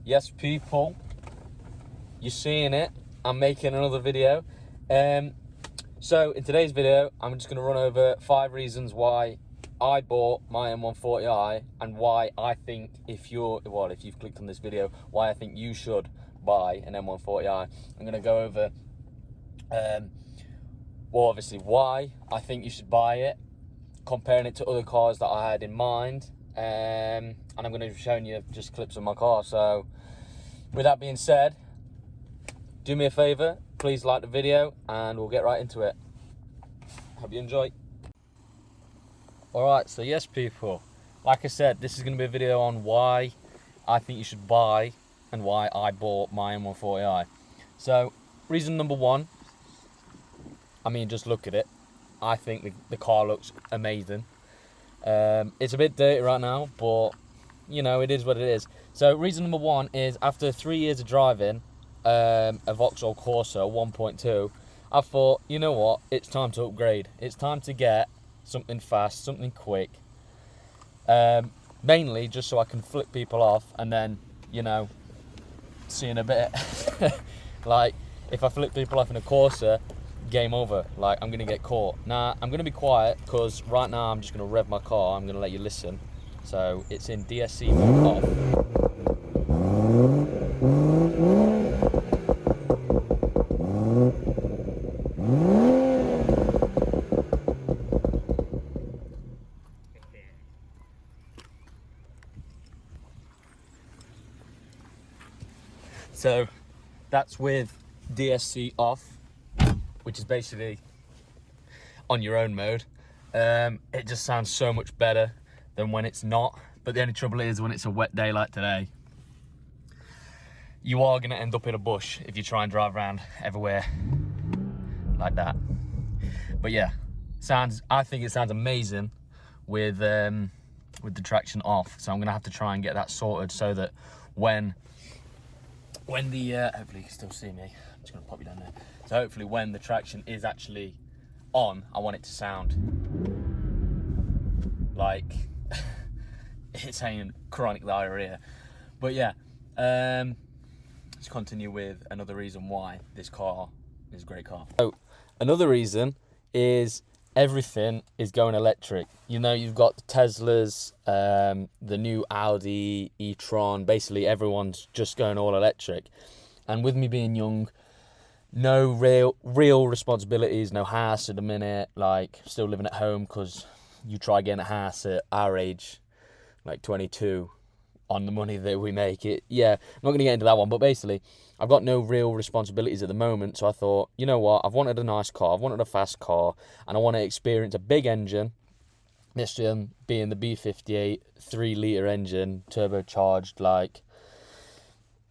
Yes, people, you're seeing it. I'm making another video. So in today's video, I'm just going to run over 5 reasons why I bought my M140i and why I think if you've clicked on this video, why I think you should buy an M140i. I'm going to go over, obviously why I think you should buy it, comparing it to other cars that I had in mind, and I'm going to be showing you just clips of my car. So with that being said, do me a favor, please like the video and we'll get right into it. Hope you enjoy. Alright, so yes people, like I said, this is going to be a video on why I think you should buy and why I bought my M140i. So reason number one, I mean, just look at it. I think the car looks amazing. It's a bit dirty right now, but you know, it is what it is. So reason number one is, after 3 years of driving a Vauxhall Corsa 1.2, I thought, you know what, it's time to upgrade. It's time to get something fast, something quick. Mainly just so I can flip people off and then, you know, see in a bit. Like, if I flip people off in a Corsa, game over. Like, I'm gonna get caught. Nah, I'm gonna be quiet because right now I'm just gonna rev my car. I'm gonna let you listen. So it's in DSC mode off. So that's with DSC off, which is basically on your own mode. It just sounds so much better than when it's not. But the only trouble is, when it's a wet day like today, you are going to end up in a bush if you try and drive around everywhere like that. But yeah, I think it sounds amazing with the traction off. So I'm going to have to try and get that sorted so that when the hopefully you can still see me. I'm just going to pop you down there. So hopefully when the traction is actually on, I want it to sound like it's saying chronic diarrhea. But yeah, let's continue with another reason why this car is a great car. So another reason is everything is going electric. You know, you've got the Teslas, the new Audi e-tron, basically everyone's just going all electric. And with me being young, no real responsibilities, no house at the minute, like still living at home, because you try getting a house at our age, like 22, on the money that we make it. Yeah, I'm not going to get into that one, but basically I've got no real responsibilities at the moment. So I thought, you know what, I've wanted a nice car, I've wanted a fast car, and I want to experience a big engine. This being the B58 3-litre engine, turbocharged, like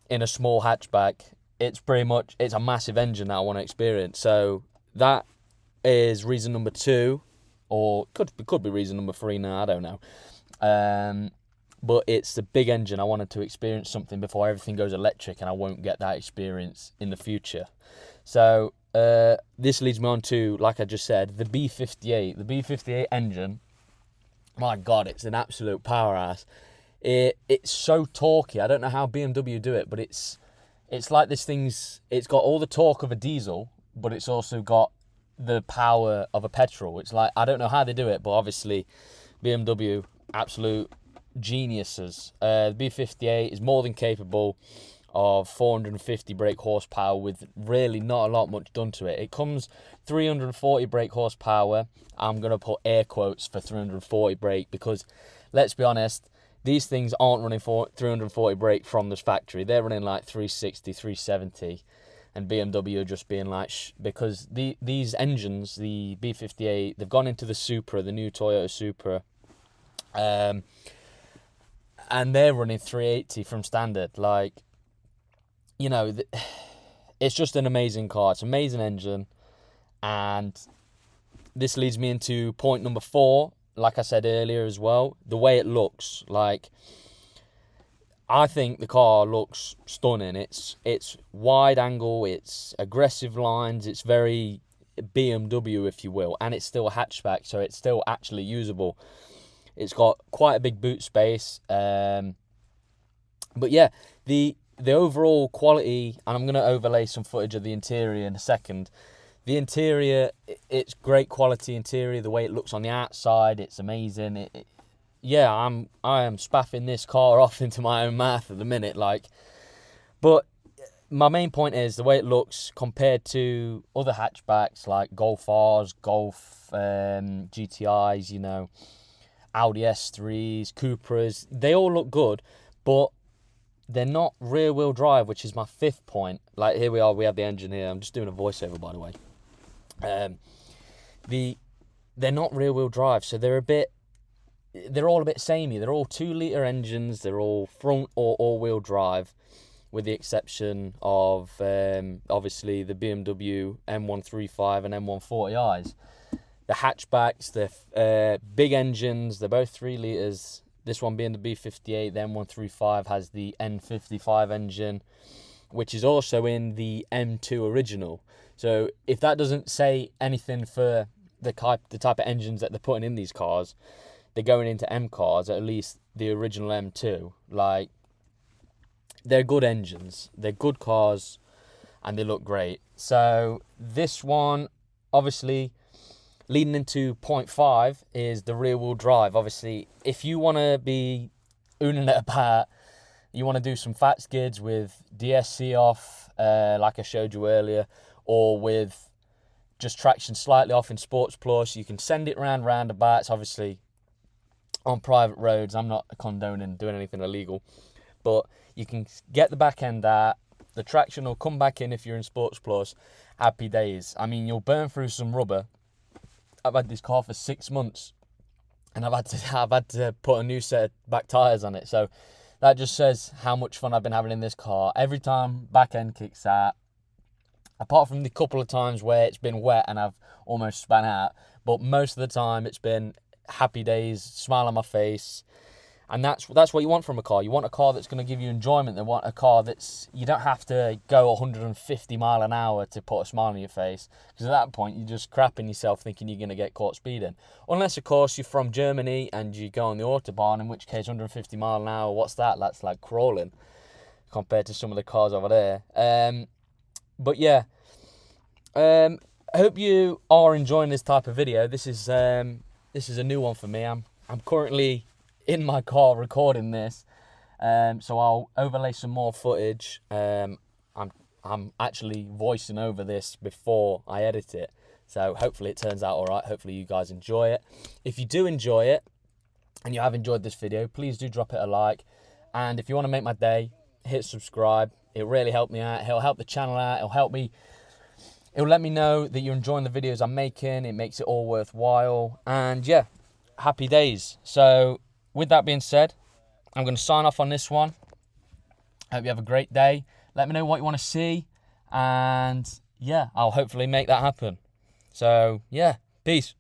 in a small hatchback. It's a massive engine that I want to experience. So that is reason number 2, or could be reason number 3 now, I don't know. But it's the big engine. I wanted to experience something before everything goes electric, and I won't get that experience in the future. So this leads me on to, like I just said, the B58. The B58 engine, my God, it's an absolute powerhouse. It's so torquey. I don't know how BMW do it, but it's like this thing's, it's got all the torque of a diesel, but it's also got the power of a petrol. It's like, I don't know how they do it, but obviously BMW, absolute geniuses. The B58 is more than capable of 450 brake horsepower with really not a lot much done to it. It comes 340 brake horsepower. I'm going to put air quotes for 340 brake because, let's be honest, these things aren't running for 340 brake from this factory. They're running like 360, 370. And BMW just being like, because these engines, the B58, they've gone into the Supra, the new Toyota Supra. And they're running 380 from standard. Like, you know, it's just an amazing car. It's an amazing engine. And this leads me into point number 4. Like I said earlier as well, the way it looks. Like, I think the car looks stunning. It's wide angle, it's aggressive lines, it's very BMW, if you will, and it's still a hatchback, so it's still actually usable. It's got quite a big boot space. But yeah, the the overall quality, and I'm going to overlay some footage of the interior in a second. The interior, it's great quality interior. The way it looks on the outside, it's amazing. Yeah, I am spaffing this car off into my own mouth at the minute, like. But my main point is the way it looks compared to other hatchbacks like Golf R's, Golf GTIs, you know, Audi S3s, Cupras. They all look good, but they're not rear-wheel drive, which is my fifth point. Like, here we are, we have the engine here. I'm just doing a voiceover, by the way. They're not rear-wheel drive, so they're all a bit samey. They're all 2-litre engines. They're all front or all-wheel drive, with the exception of obviously the BMW M135 and M140i's. The hatchbacks, they're big engines. They're both 3 litres. This one being the B58, the M135 has the N55 engine, which is also in the M2 original. So if that doesn't say anything for the type of engines that they're putting in these cars, they're going into M cars, at least the original M2. Like, they're good engines, they're good cars, and they look great. So this one, obviously, leading into point 5 is the rear-wheel drive. Obviously, if you want to be ooning it about, you want to do some fat skids with DSC off, like I showed you earlier, or with just traction slightly off in Sports Plus, you can send it around roundabouts. Obviously, on private roads, I'm not condoning doing anything illegal, but you can get the back end out, the traction will come back in if you're in Sports Plus. Happy days. I mean, you'll burn through some rubber. I've had this car for 6 months, and I've had to put a new set of back tyres on it. So that just says how much fun I've been having in this car. Every time back end kicks out, apart from the couple of times where it's been wet and I've almost span out, but most of the time it's been happy days, smile on my face. And that's what you want from a car. You want a car that's going to give you enjoyment. You want a car that's, you don't have to go 150 mile an hour to put a smile on your face, because at that point you're just crapping yourself thinking you're going to get caught speeding. Unless, of course, you're from Germany and you go on the Autobahn, in which case 150 mile an hour, what's that? That's like crawling compared to some of the cars over there. But yeah, I hope you are enjoying this type of video. This is a new one for me. I'm currently in my car recording this, so I'll overlay some more footage. I'm actually voicing over this before I edit it, so hopefully it turns out all right. Hopefully you guys enjoy it. If you do enjoy it and you have enjoyed this video, please do drop it a like, and if you want to make my day, hit subscribe. It really helped me out. It'll help the channel out. It'll let me know that you're enjoying the videos I'm making. It makes it all worthwhile, and yeah, happy days. So with that being said, I'm going to sign off on this one. Hope you have a great day. Let me know what you want to see, and yeah, I'll hopefully make that happen. So yeah, peace.